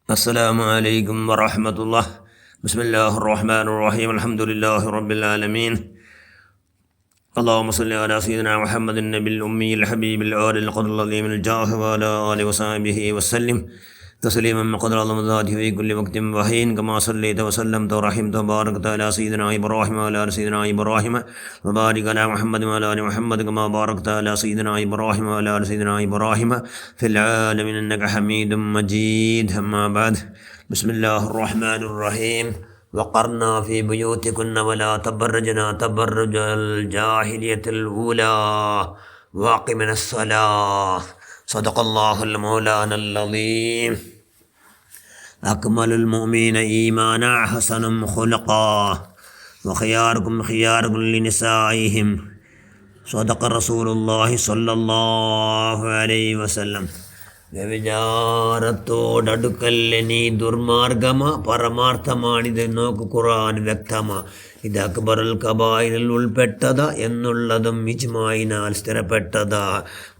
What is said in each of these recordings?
السلام عليكم ورحمة الله. بسم الله الرحمن الرحيم. الحمد لله رب العالمين. اللهم صل على سيدنا محمد النبي الأمي الحبيب الآل القدر العظيم الجاه وعلى آله وصحبه وسلم تسليما بقدر الله ذاته في كل وقت وحين كما صليت وسلمت ورحمت وباركت على سيدنا إبراهيم وعلى آل سيدنا إبراهيم وبارك على محمد وعلى آل محمد كما باركت على سيدنا إبراهيم وعلى آل سيدنا إبراهيم في العالمين إنك حميد مجيد. أما بعد، بسم الله الرحمن الرحيم. وقرنا في بيوتكن ولا تبرجنا تبرج الجاهلية الأولى وأقمنا الصلاة. صدق الله المولانا العظيم. أكمل المؤمنين إيمانا حسنهم خلقا وخياركم خياركم لنسائهم. صدق رسول الله صلى الله عليه وسلم. വ്യഭിചാരത്തോടടുക്കല്ലേ നീ ദുർമാർഗമ പരമാർത്ഥമാണിത് നോക്ക് ഖുർആൻ വ്യക്തമ. ഇത് അക്ബറുൽ കബായിറിൽ ഉൾപ്പെട്ടത എന്നുള്ളതും ഇജ്മായിനാൽ സ്ഥിരപ്പെട്ടതാ.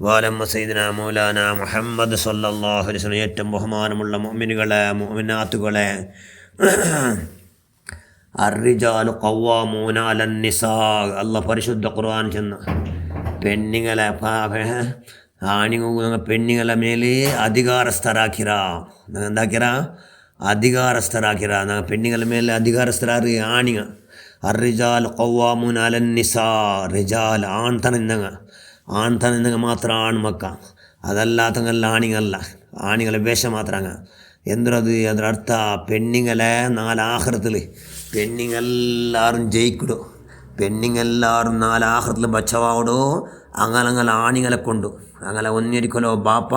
വാലമ്മ സയ്യിദന മൗലാന മുഹമ്മദ് സ്വല്ലല്ലാഹു അലൈഹി വസല്ലം. ഏറ്റവും ബഹുമാനമുള്ള മുഅ്മിനുകളെ മുഅ്മിനാത്തുകളെ, അർറിജാലു ഖവ്വാമൂന അലൻ നിസാ. അല്ലാഹ് പരിശുദ്ധ ഖുർആൻ ചെന്ന് പെണ്ണുങ്ങളെ പെണ്ണുങ്ങളെ മേലെ അധികാരസ്ഥരാക്കിറ. എന്താക്കിറ? അധികാരസ്ഥരാക്കിറ. പെണ്ണുങ്ങളെ മേലെ അധികാരസ്ഥരാറ് ആണിങ്ങ. അർറിജാൽ ഖവ്വാമൂന അലൻ നിസാ. റിജാൽ ആൺതനിന്നങ്ങ മാത്രം ആൺമക്ക, അതല്ലാത്തങ്ങല്ല ആണിങ്ങല്ല. ആണികളെ വേഷം മാത്രങ്ങ. എന്തൊരത്? അതിനർത്ഥ പെണ്ണുങ്ങളെ നാലാഹൃത്തിൽ പെണ്ണുങ്ങളെല്ലാവരും ജയിക്കിടും. പെണ്ണുങ്ങളെല്ലാവരും നാലാഹൃത്തിൽ ബച്ചവാടോ. അങ്ങനെ ആണികളെ കൊണ്ടു അങ്ങനെ ഒന്നിരിക്കലോ ബാപ്പ,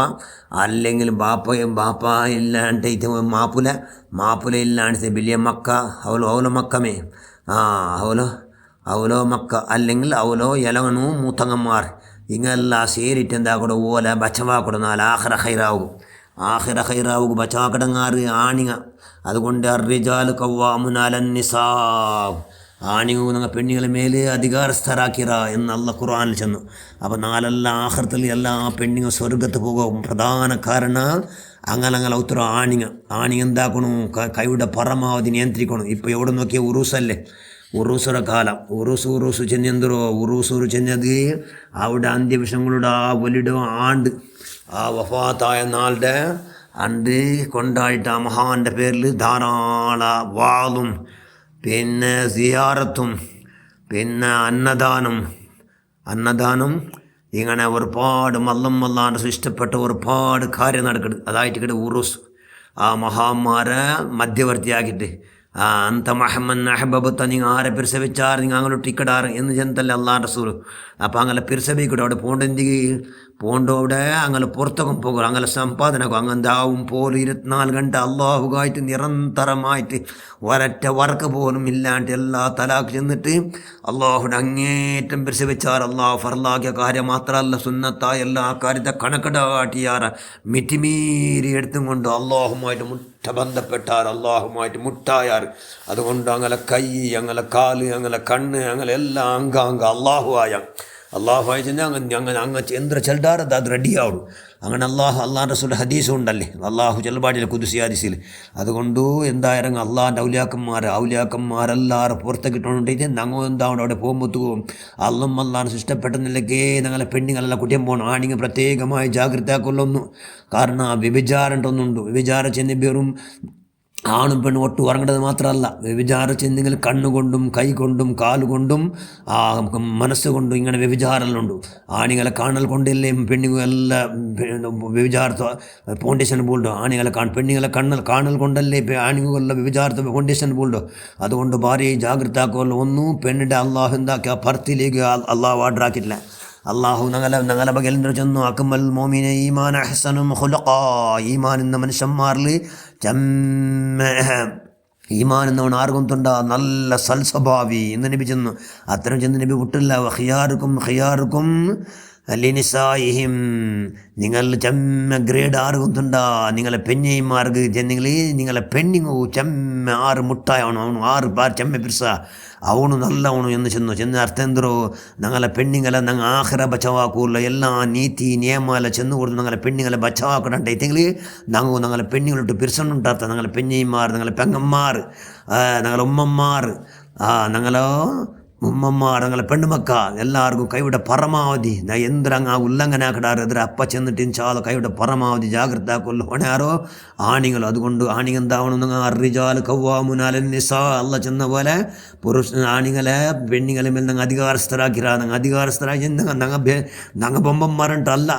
അല്ലെങ്കിൽ ബാപ്പ ഇല്ലാണ്ട് ഇത് മാപ്പുല ഇല്ലാണ്ട് വലിയ മക്ക അവലോ മക്കമേ അവലോ മക്ക, അല്ലെങ്കിൽ അവലോ എലവനു മൂത്തങ്ങന്മാർ ഇങ്ങെല്ലാം സേരിട്ട് എന്താക്കടോ ഓല ബച്ചവാക്കടോ. നാല് ആഖിറ ഖൈറാവുക ബച്ചവാക്കടങ്ങാറ് ആണിങ്ങ. അതുകൊണ്ട് അർറിജാൽ ഖവ്വാമൂന അലൻ നിസാ. ആണിങ്ങു നിങ്ങൾ പെണ്ണുങ്ങളെ മേലെ അധികാരസ്ഥരാക്കിറ എന്ന് അല്ലാഹ് ഖുർആനിൽ ചെന്നു. അപ്പോൾ നാലെല്ലാം ആഖിറത്തിൽ എല്ലാ പെണ്ണുങ്ങൾ സ്വർഗത്ത് പോകും. പ്രധാന കാരണം അങ്ങനെ ഉത്തരം ആണിങ്ങ എന്താക്കണു? കൈയുടെ പരമാവധി നിയന്ത്രിക്കണം. ഇപ്പോൾ എവിടെ നോക്കിയ ഉറൂസല്ലേ, ഉറൂസുടെ കാലം. ഉറൂസ് ചെന്നെന്തോ ഉറൂസൂർ ചെന്നത് അവിടെ അന്ത്യവിഷങ്ങളുടെ ആ വലിയ ആണ്ട്, ആ വഫാത്തായ നാളുടെ അണ്ട് കൊണ്ടായിട്ട് ആ മഹാൻ്റെ പേരിൽ ധാരാളം വാളും പിന്നെ സിയാറത്തും പിന്നെ അന്നദാനം ഇങ്ങനെ ഒരുപാട് മല്ലാണ്ട് ഇഷ്ടപ്പെട്ട ഒരുപാട് കാര്യം നടക്കുന്നത്. അതായിട്ട് ഉറൂസ് ആ മഹാന്മാരെ മധ്യവർത്തിയാക്കിയിട്ട് അന്ത മുഹമ്മദ് അഹ്ബബത്ത, നിങ്ങൾ ആരെ പിരിസവിച്ചാർ നിങ്ങൾ അങ്ങോട്ട് ടിക്കറ്റാറ് എന്ന് ചെന്നല്ലേ അള്ളാഹ് റസൂൽ. അപ്പോൾ അങ്ങനെ പിരിസവിക്കൂടെ അവിടെ പോണ്ടവിടെ അങ്ങനെ പുറത്തൊക്കെ പോകും. അങ്ങനെ സമ്പാദനക്കും അങ്ങനെന്താവും പോലും 24 ഗണ്ട അള്ളാഹുകായിട്ട് നിരന്തരമായിട്ട് ഒരൊറ്റ വർക്ക് പോലും ഇല്ലാണ്ട് എല്ലാ തലാക്ക് ചെന്നിട്ട് അള്ളാഹുടെ അങ്ങേറ്റം പിരിസവിച്ചാർ. അള്ളാഹു ഫർലാക്കിയ കാര്യം മാത്രമല്ല, സുന്നത്തായ എല്ലാ കാര്യത്തെ കണക്കടാട്ടിയാറ മിറ്റിമീരി എടുത്തും കൊണ്ട് അള്ളാഹുമായിട്ട് ബന്ധപ്പെട്ടാർ, അള്ളാഹുമായിട്ട് മുട്ടായാർ. അതുകൊണ്ട് അങ്ങനെ കൈ, അങ്ങനെ കാല്, അങ്ങനെ കണ്ണ്, അങ്ങനെ എല്ലാം അംഗാംഗ അള്ളാഹുവായ ചെന്നാൽ അങ്ങ് എന്ത്ര ചെല്ലാറത് അത് റെഡിയാവും. അങ്ങനെ അള്ളാഹ് റസൂൽ ഹദീസും ഉണ്ടല്ലേ, അള്ളാഹു ചെല്ലപാടിയില്ല കുദുസി ഹദീസിൽ. അതുകൊണ്ട് എന്തായാലും അള്ളാഹിൻ്റെ ഔലിയാക്കന്മാരെല്ലാവരും പുറത്തേക്ക് ഇട്ടുകൊണ്ടിട്ട് ഞങ്ങൾ എന്താവണം അവിടെ പോകുമ്പോഴത്തേക്കും അള്ളാഹ് ഇഷ്ടപ്പെട്ടെന്നില്ലക്കേ ഞങ്ങളെ പെണ്ണുങ്ങളെല്ലാം കുട്ടിയും പോകണം. ആണെങ്കിൽ പ്രത്യേകമായി ജാഗ്രത കൊള്ളൊന്നു. കാരണം വ്യഭിചാരണ്ടൊന്നുണ്ട്. വ്യഭിചാരം ചെന്ന് വെറും ആണും പെണ്ണും ഒട്ടും ഉറങ്ങേണ്ടത് മാത്രമല്ല, വ്യഭിചാരം ചെന്നെങ്കിൽ കണ്ണുകൊണ്ടും കൈകൊണ്ടും കാലുകൊണ്ടും മനസ്സുകൊണ്ടും ഇങ്ങനെ വ്യഭിചാരമുണ്ട്. ആണികളെ കാണൽ കൊണ്ടല്ലേ പെണ്ണുങ്ങളെല്ലാം വ്യഭിചാരത്തെ ഫൗണ്ടേഷൻ പോലുണ്ടോ. പെണ്ണുങ്ങളെ കാണൽ കൊണ്ടല്ലേ ആണികളുടെ വ്യഭിചാരത്തെ ഫൗണ്ടേഷൻ പോലുണ്ടോ. അതുകൊണ്ട് ഭാര്യ ജാഗ്രത ആക്കുമല്ലോ. ഒന്നും പെണ്ണിൻ്റെ അള്ളാഹു എന്താക്കി ആ ഭർത്തിയിലേക്ക് അള്ളാഹു ഓർഡർ ആക്കിയിട്ടില്ല. അള്ളാഹു ഞങ്ങളെ ബകലിൻ്റെ ചെന്നു അക്മൽ മോമിന ഈമാൻ അഹ്സനും ഖുലുഖാ. ഈമാൻ എന്ന മനുഷ്യന്മാരിൽ ഈമാൻ എന്നവൻ ആർക്കും തൊണ്ട നല്ല സൽസ്വഭാവി എന്ന് നബി ചെന്നു. അത്തരം ചെന്ന് നബി വിട്ടില്ല. ഖിയാറുക്കും ലിനിസായിഹിം നിങ്ങൾ ചെമ്മ ഗ്രേഡ് ആറുകുന്നുണ്ടാ നിങ്ങളെ പെഞ്ഞൈമാർക്ക് ചെന്നെങ്കിൽ നിങ്ങളെ പെണ്ണിങ്ങു ചെമ്മ 6 മുട്ടായവണു ಅವನು 6 ಬಾರ್ ಚೆಮ್ಮೆ ಬಿರ್ಸ ಅವನು ನಲ್ಲವನು ಎಂದು ಚೆನ್ನ ಅರ್ಥ ಎಂದರು ഞങ്ങളെ പെണ്ണുങ്ങളെ ഞങ്ങൾ ആഖിറ ബച്ചവാക്കൂല എല്ലാ നീതി നിയമല ചെന്ന് കൊടുത്ത് ഞങ്ങളെ പെണ്ണുങ്ങളെ ബച്ചവാക്കണ്ടൈത്തെങ്കിൽ ഞങ്ങളെ പെണ്ണുങ്ങളിട്ട് പിരിസണ്ണുണ്ടാർത്ത ഞങ്ങളെ പെഞ്ഞൈമാർ ഞങ്ങളെ പെങ്ങന്മാർ ഞങ്ങളെ ഉമ്മമാർ ഞങ്ങളോ ഉമ്മമാർ ഞങ്ങളെ പെണ്ണുമക്ക എല്ലാവർക്കും കൈയുടെ പരമാവധി എന്തിരങ്ങ ഉല്ലംഘന ആക്കിടാറ് എതിരെ അപ്പ ചെന്നിട്ട് ഇൻഷാല്ല കൈയുടെ പരമാവധി ജാഗ്രത ആക്കുമല്ലോ ഓണയാരോ ആണികൾ അതുകൊണ്ട് ആണികൾ എന്താവണം നിങ്ങൾ അറിജാൽ കവ്വാമുനാലൻ നിസാ അല്ല ചെന്ന പോലെ ആണികളെ പെണ്ണുങ്ങളെ മേൽ ഞങ്ങൾ അധികാരസ്ഥരാക്കിരാ ഞങ്ങൾ അധികാരസ്ഥരാക്കി ഞങ്ങൾ ബൊമ്പന്മാരുണ്ടല്ല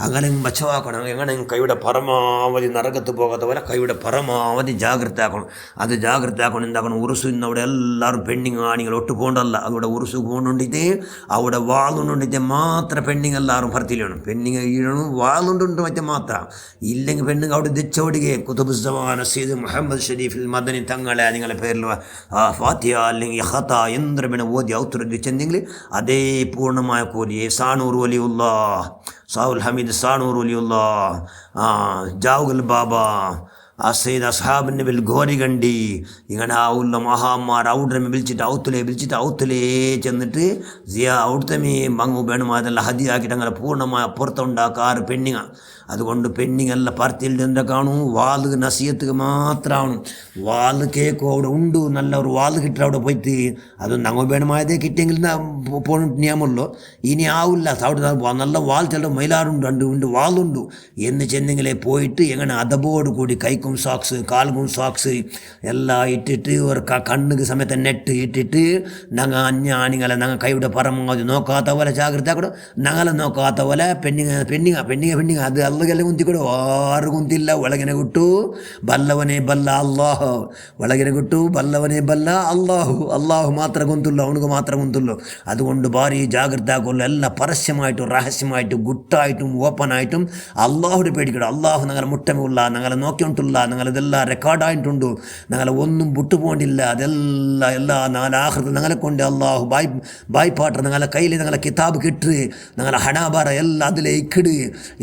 അങ്ങനെ മെച്ചവാക്കണം എങ്ങനെ കൈയുടെ പരമാവധി നരകത്ത് പോകാത്ത പോലെ കൈയുടെ പരമാവധി ജാഗ്രത ആക്കണം അത് ജാഗ്രത ആക്കണം എന്താക്കണം ഉറുസു അവിടെ എല്ലാവരും പെണ്ണിങ് ആണികൾ ഒട്ടു പോകണ്ടല്ല അവിടെ ഉറുസു പോകണ്ടുണ്ടിട്ട് അവിടെ വാളുണ്ടുണ്ടിട്ട് മാത്രം പെണ്ണിങ് എല്ലാവരും ഭർത്തിയിലാണ് പെണ്ണിങ് ഈഴണം വാളുണ്ടുണ്ട് മറ്റേ മാത്രം ഇല്ലെങ്കിൽ പെണ്ണുങ്ങൾ അവിടെ ദിച്ചോടുകയും കുതുബുസ്സമാൻ സയ്യിദ് മുഹമ്മദ് ഷരീഫിൽ മദനി തങ്ങളെ നിങ്ങളെ പേരിൽ ഫാത്തിഹ അല്ലെങ്കിൽ ഖത എന്തൊരു ഓതി ഔത്തുറദിച്ചെങ്കിൽ അതേ പൂർണ്ണമായ കൂലി സാനൂർ വലിയുള്ള സാവുൽ ഹമീദ് സാനൂർ വലിയുള്ള ജാവുൽ ബാബ സയ്യിദ് അസ്ഹാബ് നബിൽ ഗോരിഗണ്ടി ഇങ്ങനെ ഉള്ള മഹാന്മാർ ഔഡറെ പിലിച്ചിട്ട് ഔത്തുലേ ചെന്നിട്ട് അവിടുത്തെ മങ്ങു വേണം അതെല്ലാം ഹദിയാക്കിയിട്ട് അങ്ങനെ പൂർണ്ണമായ പുറത്തുണ്ടാക്കാറ് പെണ്ണിങ്ങ അതുകൊണ്ട് പെണ്ണിങ്ങെല്ലാം പറത്തിയിട്ടുണ്ട് കാണൂ വാല് നസീയത്തുക്ക് മാത്രമാണ് വാല് കേക്കും അവിടെ ഉണ്ട് നല്ല ഒരു വാല് കിട്ടുക അവിടെ പോയിട്ട് അത് ഞങ്ങൾ വേണമായതേ കിട്ടിയെങ്കിൽ പോയിട്ട് നിയമമല്ലോ ഇനി ആവില്ല അവിടെ നല്ല വാൽ ചില മൈലാറുണ്ട് ഉണ്ട് വാളുണ്ട് എന്ന് ചെന്നെങ്കിലേ പോയിട്ട് എങ്ങനെ അതബോട് കൂടി കൈക്കും സോക്സ് കാൽക്കും സോക്സ് എല്ലാം ഇട്ടിട്ട് ഒരു കണ്ണുക്ക് സമയത്ത് നെറ്റ് ഇട്ടിട്ട് ഞങ്ങൾ ആണിങ്ങളെ ഞങ്ങൾ കൈയുടെ പരമാവധി നോക്കാത്ത പോലെ ജാഗ്രത കൂടെ ഞങ്ങളെ നോക്കാത്ത പോലെ പെണ്ണിങ്ങ അത് ಅಲ್ಲಿಗೆಲ್ಲ ಕುಂತಿಕೊಡು ಆರು ಕುಂತಿಲ್ಲ ಒಳಗಿನ ಗುಟ್ಟು ಬಲ್ಲವನೇ ಬಲ್ಲ ಅಲ್ಲಾಹು ಒಳಗಿನ ಗುಟ್ಟು ಬಲ್ಲವನೇ ಬಲ್ಲ അള്ളാഹു മാത്രം കുന്തുള്ളൂ അവനക്ക് മാത്രം കുന്തുള്ളൂ അതുകൊണ്ട് ഭാരി ജാഗ്രത ആക്കുള്ളൂ എല്ലാം പരസ്യമായിട്ടും രഹസ്യമായിട്ടും ഗുട്ടായിട്ടും ഓപ്പണായിട്ടും അള്ളാഹുടെ പേടിക്കണം അള്ളാഹു ഞങ്ങളെ മുട്ടമുള്ള ഞങ്ങളെ നോക്കിയിട്ടുള്ള ഞങ്ങളിതെല്ലാം റെക്കോർഡായിട്ടുണ്ട് ഞങ്ങളെ ഒന്നും വിട്ടുപോകണ്ടില്ല അതെല്ലാം എല്ലാ നാലാഹൃത്ത് ഞങ്ങളെ കൊണ്ട് അള്ളാഹു ബായ്പാട്ട് ഞങ്ങളെ കയ്യിൽ ഞങ്ങളെ കിതാബ് കിട്ട് ഞങ്ങളെ ഹണാബാറ എല്ലാം അതിലെ ഇക്കിട്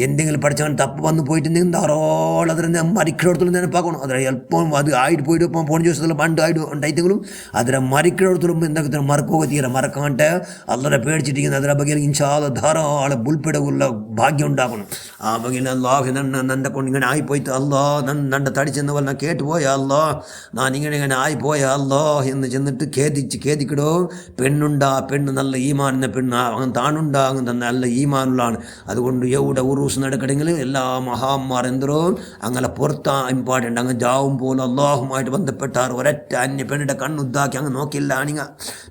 എന്തെങ്കിലും പഠിച്ച തപ്പ് വന്ന് പോയിട്ടുണ്ടെങ്കിൽ ധാരാളം അതിനെ മരിക്കിടത്തോളം ನೆನಪಾക്കണം ಅದರ ಎಲ್ಪ ಅದು ಆಯ್ತು പോയിട്ട് പോണ ദിവസത്തിൽ പണ്ട് ആയിട്ട് ഉണ്ടായിട്ടെങ്കിലും ಅದರ മരിക്കിടത്തോളം എന്തൊക്കെ മറക്കോകത്തീര മറക്കാണ്ട് അല്ലറെ പേടിച്ചിട്ടിരിക്കുന്നത് ಅದರ ಬಗ್ಗೆ ഇൻഷാല്ല ധാരാളം ബുൾപ്പെടവുള്ള ഭാഗ്യം ഉണ്ടാക്കണം ആ ബഗ്ഗിൽ അല്ലാഹു നന്നെ കൊണ്ട് ഇങ്ങനെ ആയിപ്പോയിട്ട് അല്ലാ നന്നെ തടിച്ചെന്ന പോലെ ഞാൻ കേട്ടുപോയ അല്ലാ ഞാനിങ്ങനെ ആയിപ്പോയ അല്ലാ എന്ന് ചെന്നിട്ട് കേദിക്കിടോ പെണ്ണുണ്ടാ പെണ്ണ് നല്ല ഈമാനിൻ്റെ പെണ്ണ് അങ്ങനെ താണുണ്ടാ അങ്ങനെ നല്ല ഈമാനുള്ളതാണ് അതുകൊണ്ട് എവിടെ ഉറൂസ് നടക്കണമെങ്കിൽ എല്ലാ മഹാന്മാർ എന്തോ അങ്ങനെ പുറത്താ ഇമ്പോർട്ടൻ്റ് അങ്ങ് ജാവും പോലെ അള്ളാഹുമായിട്ട് ബന്ധപ്പെട്ടാർ ഒരൊറ്റ അന്യ പെണ്ണിൻ്റെ കണ്ണുദ്ദാക്കി അങ്ങ് നോക്കില്ല ആണിങ്ങ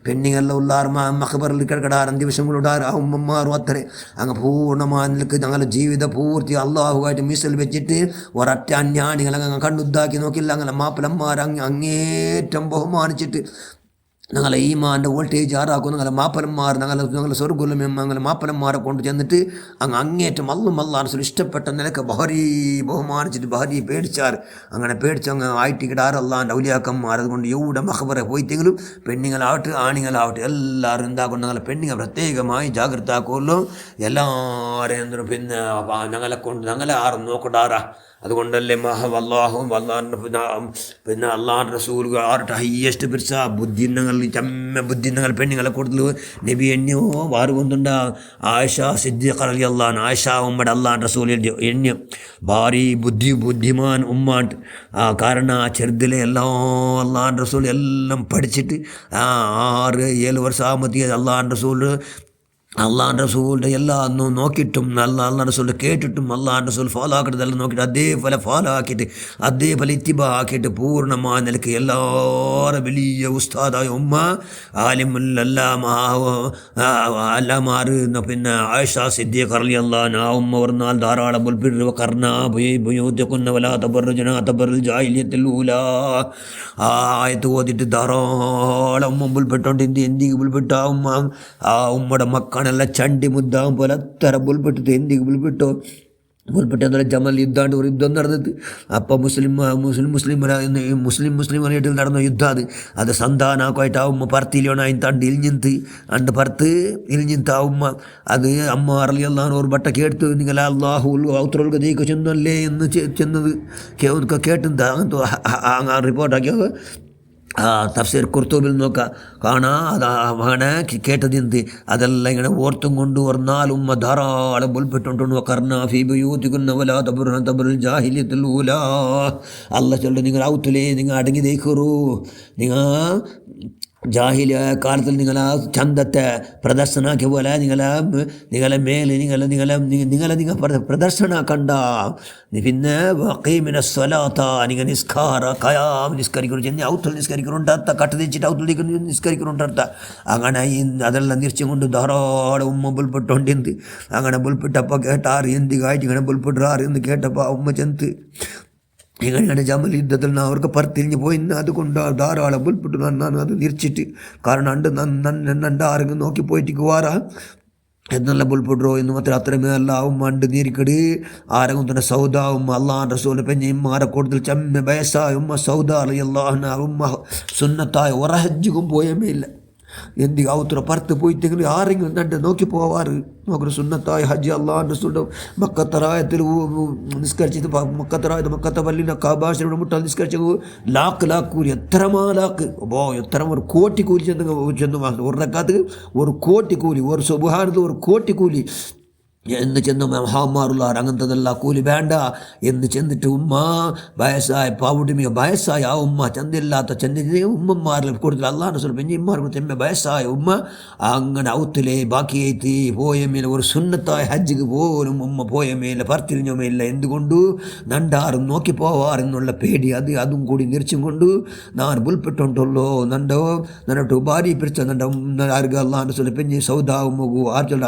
പെണ്ണിങ്ങെല്ലാം ഉള്ളാർ മഖബറിൽ കിടക്കടാറും ദിവസങ്ങളുണ്ടാർ ആ ഉമ്മമാരും അത്ര അങ്ങ് പൂർണ്ണമായി നിൽക്ക് ഞങ്ങളുടെ ജീവിത പൂർത്തി അള്ളാഹുമായിട്ട് മിസിൽ വെച്ചിട്ട് ഒരൊറ്റ അന്യ ആണികൾ അങ്ങ് കണ്ണുദ്ദാക്കി നോക്കില്ല അങ്ങനെ മാപ്പിളന്മാർ അങ്ങേറ്റം ബഹുമാനിച്ചിട്ട് ഞങ്ങളെ ഈമാൻ്റെ വോൾട്ടേജ് ആറാക്കും ഞങ്ങളെ മാപ്പലന്മാർ ഞങ്ങളെ സ്വർഗുലം ഞങ്ങളെ മാപ്പലന്മാരെ കൊണ്ട് ചെന്നിട്ട് അങ്ങേറ്റം അല്ലാഹു ഇഷ്ടപ്പെട്ട നിലക്ക് ഭാരി ബഹുമാനിച്ചിട്ട് ഭാരി പേടിച്ചാർ അങ്ങനെ പേടിച്ച് അങ്ങ് ആയിട്ടിക്കിടാറ് അള്ളാൻ്റെ ഔലിയാക്കന്മാർ അതുകൊണ്ട് എവിടെ മഖബറെ പോയിട്ടെങ്കിലും പെണ്ണുങ്ങളാവട്ടെ ആണിങ്ങളാവട്ടെ എല്ലാവരും എന്താക്കും ഞങ്ങളെ പെണ്ണുങ്ങൾ പ്രത്യേകമായി ജാഗ്രത ആക്കുമല്ലോ എല്ലാവരെയും പിന്നെ ഞങ്ങളെ കൊണ്ട് ഞങ്ങളെ ആരും നോക്കടാറാ അതുകൊണ്ടല്ലേ പിന്നെ അള്ളാഹ് റസൂൽ ആരുടെ ഹയ്യസ്റ്റ് പിരിച്ച ബുദ്ധിന്നങ്ങൾ ബുദ്ധിന്നങ്ങൾ പെണ്ണുങ്ങളെ കൊടുത്തു നബി എണ്ണയോ വാറ് കൊണ്ടുണ്ടാ ആയിഷ സിദ്ദീഖ റളിയല്ലാഹു അൻഹ ആയിഷ ഉമ്മയുടെ അള്ളാഹ് റസൂൽ എണ്ണ ഭാരി ബുദ്ധിമാൻ ഉമ്മാണ്ട് കാരണം ആ ചെറുതിലെ എല്ലാ അള്ളാഹ് റസൂൽ എല്ലാം പഠിച്ചിട്ട് 6-7 വർഷം ആകുമ്പോഴത്തേക്ക് അള്ളാഹ് റസൂൽ അള്ളാഹ് റസൂലിൻ്റെ എല്ലാം നോക്കിയിട്ടും അള്ളാഹ് റസൂലിൻ്റെ കേട്ടിട്ടും അള്ളാഹ് റസൂൽ ഫോളോ ആക്കിയിട്ടെല്ലാം നോക്കിയിട്ട് അതേപോലെ ഫോളോ ആക്കിയിട്ട് അതേപോലെ ഇത്തിബ ആക്കിയിട്ട് പൂർണ്ണമായ നിലക്ക് എല്ലാവരും വലിയ ഉസ്താദായ ഉമ്മ അല്ലാമാർ പിന്നെ ആയിഷ സിദ്ദീഖ റളിയല്ലാഹു അൻഹ ആ ഉമ്മ പറഞ്ഞാൽ ധാരാളം ആയത്ത് ഓതിട്ട് ധാരാളം ഉമ്മ ബുൽപ്പെട്ടോണ്ട് എന്തിക്ക് ബുൽപ്പെട്ട ആ ഉമ്മയുടെ മക്കൾ നല്ല ചണ്ടി മുദ്ദാകും പോലെ അത്ര ബുൽപ്പെട്ടിട്ട് എന്തിക്ക് ബുൽപ്പെട്ടോ മുൽപ്പെട്ട ജമൽ യുദ്ധമാണ്ട് ഒരു യുദ്ധം നടന്നത്. അപ്പോൾ മുസ്ലിമായിട്ട് നടന്ന യുദ്ധം അത് സന്താനാക്കുമായിട്ടാവുമ്പോൾ പറത്തിയിലാണ് അതിന് തണ്ട് അണ്ട് പറത്ത് ഇലിഞ്ഞിത്താവുമ്പോൾ അത് അമ്മ അറിയാൻ ഒരു ബട്ട കേട്ട് നിങ്ങൾ അള്ളാഹു ഔത്രൊക്കെ ജയിക്ക് ചെന്നല്ലേ എന്ന് ചെന്നത് കേട്ടുന്നത് അങ്ങനത്തെ റിപ്പോർട്ടാക്കിയത് തഫ്സീർ ഖുർത്തുബിൽ നോക്കാം കാണാം. അത് അങ്ങനെ കേട്ടതെന്ത് അതെല്ലാം ഇങ്ങനെ ഓർത്തും കൊണ്ട് പറഞ്ഞാൽ ഉമ്മ ധാരാളം ബുൽപ്പെട്ടുകൊണ്ട് കർണ ഫീബ് യൂത്തിക്കുന്ന വലാ തബുർ തബുൽ ജാഹിലിയത്തുൽ ഊലാ അല്ല ചൊല്ലു നിങ്ങൾ ഔത്തിലേ നിങ്ങൾ അടങ്ങി തേക്കറൂ. നിങ്ങൾ ജാഹിലിയ കാലത്തിൽ നിങ്ങൾ ആ ചന്തത്തെ പ്രദർശനാക്കിയ പോലെ നിങ്ങളെ മേലെ നിങ്ങൾ പ്രദർശനാക്കണ്ട. പിന്നെ വഖീമിന സ്വലാത്ത നിങ്ങൾ നിസ്കരിക്കുന്നു ചെന്ന് ഔത്തുൽ നിസ്കരിക്കുന്നുണ്ടർത്ത കട്ട് തെച്ചിട്ട് ഔത്തുൽ നിസ്കരിക്കുന്നുണ്ടർത്ത അങ്ങനെ അതെല്ലാം തിരിച്ചും കൊണ്ട് ധാരാളം ഉമ്മ ബുൽപ്പെട്ടുണ്ടെന്ത് അങ്ങനെ ബുൽപ്പെട്ടപ്പോൾ കേട്ടാറ് എന്തികായിട്ട് ഇങ്ങനെ ബുൽപ്പെട്ടാറ് എന്ന് കേട്ടപ്പോൾ ഉമ്മ ചെന്ന് ഇങ്ങനെയാണ് ജമൽ യുദ്ധത്തിൽ അവർക്ക് പറത്തിരിഞ്ഞ് പോയി അതുകൊണ്ട് ധാരാളം ബുൽപ്പെട്ടു ഞാൻ അത് നിരിച്ചിട്ട് കാരണം നണ്ട് ആരെങ്കിലും നോക്കി പോയിട്ട് വാറാ എന്നുള്ള ബുൽപ്പെട്ടു എന്ന് മാത്രം അത്രമേല ഉമ്മ ഉണ്ട് നീരിക്കട് ആരെങ്കിലും തന്നെ സൗദ ഉമ്മ അള്ളാഹ് റസൂല് പെഞ്ഞിമാരെ കൂടുതൽ ചെമ്മ വയസ്സായ ഉമ്മ സൗദ അള്ളാഹ് ഉമ്മ സുന്നത്തായ ഒരു ഹജ്ജുക്കും പോയമേ ഇല്ല. എന്ത് ഔത്ര പറത്ത് പോയിട്ടെങ്കിൽ ആരെങ്കിലും നണ്ട് നോക്കി പോവാറ് നോക്കൊരു സുന്നത്തായ ഹജ്ജ് അള്ളാഹ് റസൂൽ മക്കത്തറായത്തിൽ നിസ്കരിച്ചത് മക്കത്തെ പല്ലിൻ്റെ കാബാശയുടെ മുട്ട നിസ്കരിച്ച ലാക്ക് കൂലി എത്രമാലാക്ക് എത്ര ഒരു കോട്ടി കൂലി ചെന്ന് ഒരു റക്കാത്ത് ഒരു കോട്ടി കൂലി ഒരു സുബ്ഹാനത്ത് ഒരു കോട്ടി കൂലി എന്ന് ചെന്ന് മഹാമാറുള്ള അങ്ങനത്തതെല്ലാം കൂലി വേണ്ട എന്ന് ചെന്നിട്ട് ഉമ്മ വയസ്സായ പാവുടിമിയോ വയസ്സായ ആ ഉമ്മ ചന്തയില്ലാത്ത ഉമ്മമാരിൽ കൂടുതൽ അള്ളാഹ് റസൂൽ പെഞ്ഞിമാർക്ക് ചെമ്മ വയസ്സായ ഉമ്മ അങ്ങനെ ഔത്തിലെ ബാക്കിയായി പോയമേല ഒരു സുന്നത്തായ ഹജ്ജിക്ക് പോലും ഉമ്മ പോയമേല പറത്തിരിഞ്ഞോമേല എന്തുകൊണ്ടു നണ്ടാറും നോക്കി പോവാറെന്നുള്ള പേടി അതും കൂടി നിരിച്ചും കൊണ്ട് ഞാൻ ബുൽപ്പെട്ടുണ്ടല്ലോ നന്നിട്ട് ഭാര്യ പിടിച്ച ആർക്ക് അള്ളാഹ് റസൂൽ പെഞ്ഞി സൗദാവും മുഖു ആർച്ചുള്ള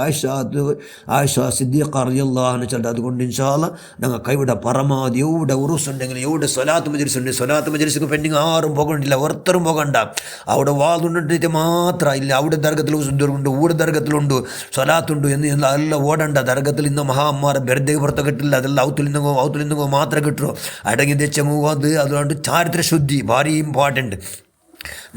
ആയിഷ സിദ്ദീഖ റളിയല്ലാഹു അൻഹ ചൊല്ലി അതുകൊണ്ട് ഇൻഷാ അല്ലാഹ് ഞങ്ങൾ കൈവിട പരമാവധി എവിടെ ഉറുസുണ്ടെങ്കിൽ എവിടെ സ്വലാത്ത് മജ്ലിസ് ഉണ്ട് സ്വലാത്ത് മജ്ലിസിക്ക് പെണ്ണിങ് ആരും പോകണ്ടില്ല ഒരുത്തരും പോകണ്ട അവിടെ വാതുണ്ടിട്ട് മാത്രം ഇല്ല അവിടെ ദർഗത്തിൽ ഉണ്ട് ഊട് ദർഗത്തിലുണ്ട് സ്വലാത്തുണ്ട് എന്ന് എല്ലാം ഓടണ്ട ദർഗത്തിൽ ഇന്ന് മഹാമാരെ വെറുതെ പുറത്ത് കിട്ടില്ല അതെല്ലാം ഔത്തുലിന്നങ്ങോ മാത്രം കിട്ടുമോ അടങ്ങി തെച്ചങ്ങോ അതുകൊണ്ട് ചാരിത്ര ശുദ്ധി ഭാരി ഇമ്പോർട്ടൻറ്റ്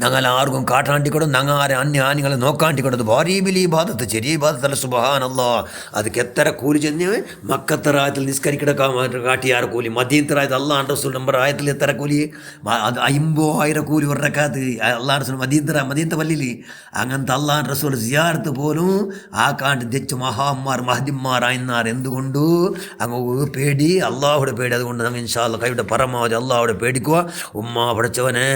ഞങ്ങൾ ആർക്കും കാട്ടാണ്ടിക്കൊടും ഞങ്ങൾ ആനികളെ നോക്കാണ്ടിക്കൊടുത്ത് ഭാരീ വലിയ ബാധത്ത് ചെറിയ ബാധത്തല്ല സുബ്ഹാനല്ലാഹ് ಅದಕ್ಕೆ എത്ര കൂലി ചെന്ന് മക്കത്തറായത്തിൽ നിസ്കരിക്കിടക്കാൻ കാട്ടിയാറ് കൂലി മദീനത്തറായത്ത് അള്ളാഹ് റസൂൽ നമ്പർ ആയത്തിൽ എത്ര കൂലി അത് 50,000 കൂലി ഒരക്കാത്ത് അള്ളാഹ് റസൂൽ മദീനത്തെ പള്ളിയിൽ അങ്ങനത്തെ അള്ളാഹ് റസൂൽ സിയാറത്ത് പോലും ആക്കാണ്ട് തെച്ച് മഹദിമാർ എന്തുകൊണ്ടു അങ്ങ് പേടി അള്ളാഹുടെ പേടി അതുകൊണ്ട് ഞങ്ങൾ ഇൻഷാ അല്ലാഹ് കൈയുടെ പരമാവധി അള്ളാഹുടെ പേടിക്കുക ഉമ്മ പഠിച്ചവനെ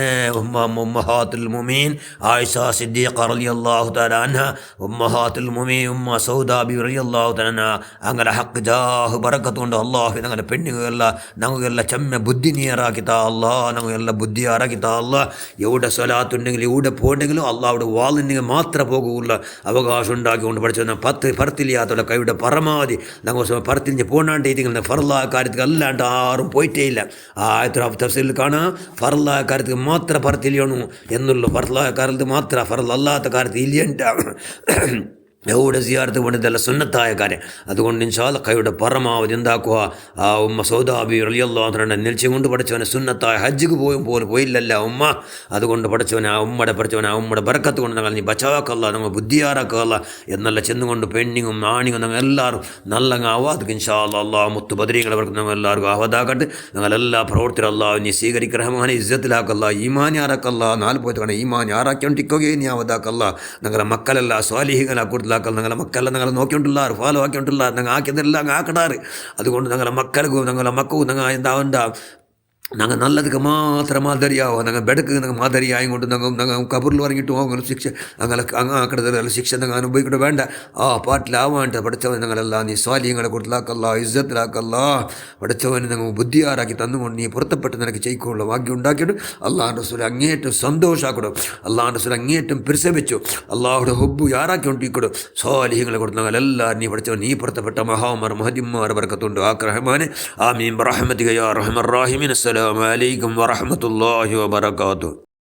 ഉമ്മഹാത്തുൽ മുമീൻ ആയിഷ സിദ്ദീഖ റളിയല്ലാഹു തആല അൻഹ ഉമ്മഹാത്തുൽ മുമീൻ ഉമ്മ സൗദ ബി റളിയല്ലാഹു തആല അങ്ങനെ ഹക്ക് ജാഹ് ബറക്കത്ത് കൊണ്ട് അള്ളാഹു ഞങ്ങളുടെ ഞങ്ങൾക്കെല്ലാം ചെമ്മ ബുദ്ധി നീറാക്കിത്താ അള്ളാഹ് ഞങ്ങൾക്കെല്ലാം ബുദ്ധി ആറാക്കിത്താ അള്ളാഹ് എവിടെ സ്വലാത്തുണ്ടെങ്കിലും എവിടെ പോകണ്ടെങ്കിലും അള്ളാഹുടെ വാളിനെങ്കിൽ മാത്രമേ പോകുകയുള്ളൂ അവകാശം ഉണ്ടാക്കിക്കൊണ്ട് പഠിച്ചു പറത്തില്ലാത്തുള്ള കൈയുടെ പരമാവധി ഞങ്ങൾ പറത്തിഞ്ഞ് പോകാണ്ട് ഇതിങ്ങനെ ഫർലാ കാര്യത്തിൽ അല്ലാണ്ട് ആരും പോയിട്ടേ ഇല്ല ആ തഫ്സീറിൽ കാണാം ഫർലാ കാര്യത്തിൽ മാത്രം പറത്തില്ലണു എന്നുള്ള ഫർലാ കാലത്ത് മാത്രം ഫർൽ അല്ലാത്ത കാര്യത്തിൽ ഇല്ലണ്ട എവിടെ സിയാറത്ത് വേണ്ടതല്ല സുന്നത്തായ കാര്യം അതുകൊണ്ട് ഇൻഷാ അല്ലാഹ് കൈയുടെ പരമാവധി എന്താക്കുക ആ ഉമ്മ സൗദാ ബി റളിയല്ലാഹു അൻഹ നിൽച്ചും കൊണ്ട് പഠിച്ചവനെ സുന്നത്തായ ഹജ്ജിക്ക് പോലും പോയില്ലല്ല ഉമ്മ അതുകൊണ്ട് പഠിച്ചവനെ ആ ഉമ്മയുടെ ബറക്കത്ത് കൊണ്ട് ഞങ്ങൾ നീ ബച്ചാക്കല്ല ഞങ്ങൾ ബുദ്ധിയാറാക്കല്ല എന്നല്ല ചെന്നുകൊണ്ട് പെണ്ണിങ്ങും ആണിങ്ങും ഞങ്ങൾ എല്ലാവരും നല്ല ആവുക അതൊക്കെ ഇൻഷാ അല്ലാഹ് അള്ളാഹ് മുത്ത് ബദരീങ്ങളെ അവർക്ക് ഞങ്ങൾ എല്ലാവർക്കും ആവതാക്കട്ടെ ഞങ്ങളെല്ലാ പ്രവർത്തനം അല്ലാഹ് നീ സ്വീകരിക്ക റഹ്മാനെ ഇസ്സത്തിലാക്കല്ല ഈമാൻ ആറാക്കല്ല 4 പോയിട്ട് കാണാം ഈമാൻ ആറാക്കിക്കൊണ്ടിരിക്കുകയെ നീ ആവതാക്കല്ല ഞങ്ങളുടെ മക്കളെല്ലാം സ്വാലിഹികളാ കൂടുതൽ ഞങ്ങളെ മക്കളെല്ലാം ഞങ്ങൾ നോക്കിക്കൊണ്ടുള്ളാറ് ഫോളോ ആക്കിക്കൊണ്ടുള്ള ഞങ്ങൾ ആക്കിയതെല്ലാം ആക്കടാറ് അതുകൊണ്ട് ഞങ്ങളെ മക്കൾക്കും ഞങ്ങളെ മക്കവും ഞങ്ങൾ എന്താ ഞങ്ങൾ നല്ലതൊക്കെ മാത്രം മാതിരിയാവോ ഞങ്ങൾ ബെടക്ക് ഞങ്ങൾ മാതിരിയായും കൊണ്ട് ഞങ്ങൾ കബറിൽ ഇറങ്ങിയിട്ട് പോകുന്ന ശിക്ഷ ഞങ്ങളെ ആക്കണതല്ല ശിക്ഷ ഞങ്ങൾ അനുഭവിക്കൂടെ വേണ്ട ആ പാട്ടിലാവാണ്ട് പഠിച്ചവൻ ഞങ്ങളെല്ലാം നീ സ്വാലിയങ്ങളെ കൊടുത്തലാക്കല്ല ഇസ്സത്തിലാക്കല്ല പഠിച്ചവന് ഞങ്ങൾ ബുദ്ധിയാറാക്കി തന്നുകൊണ്ട് നീ പുറത്തപ്പെട്ട് നിനക്ക് ചെയ്യിക്കുള്ള ഭാഗ്യം ഉണ്ടാക്കിയിട്ട് അള്ളാഹ് റസൂൽ അങ്ങേറ്റം സന്തോഷമാക്കണം അള്ളാഹ് റസൂൽ അങ്ങേറ്റം പരിശ്രമിച്ചു അള്ളാഹുടെ ഹുബ്ബു യാറാക്കിക്കൊണ്ടിരിക്കണം സ്വാലിഹ്യങ്ങളെ കൊടുത്ത് ഞങ്ങളെല്ലാവരും നീ പഠിച്ചവൻ നീ പുറത്തപ്പെട്ട മഹദിമാർ ബർക്കത്തുണ്ട് ആക്ക് റഹ്മാനെ ആമീൻ ബിറഹ്മതിക യാ അർഹമർ റഹീമീൻ. അസ്സലാമു അലൈക്കും വറഹ്മത്തുള്ളാഹി വബറകാതുഹു.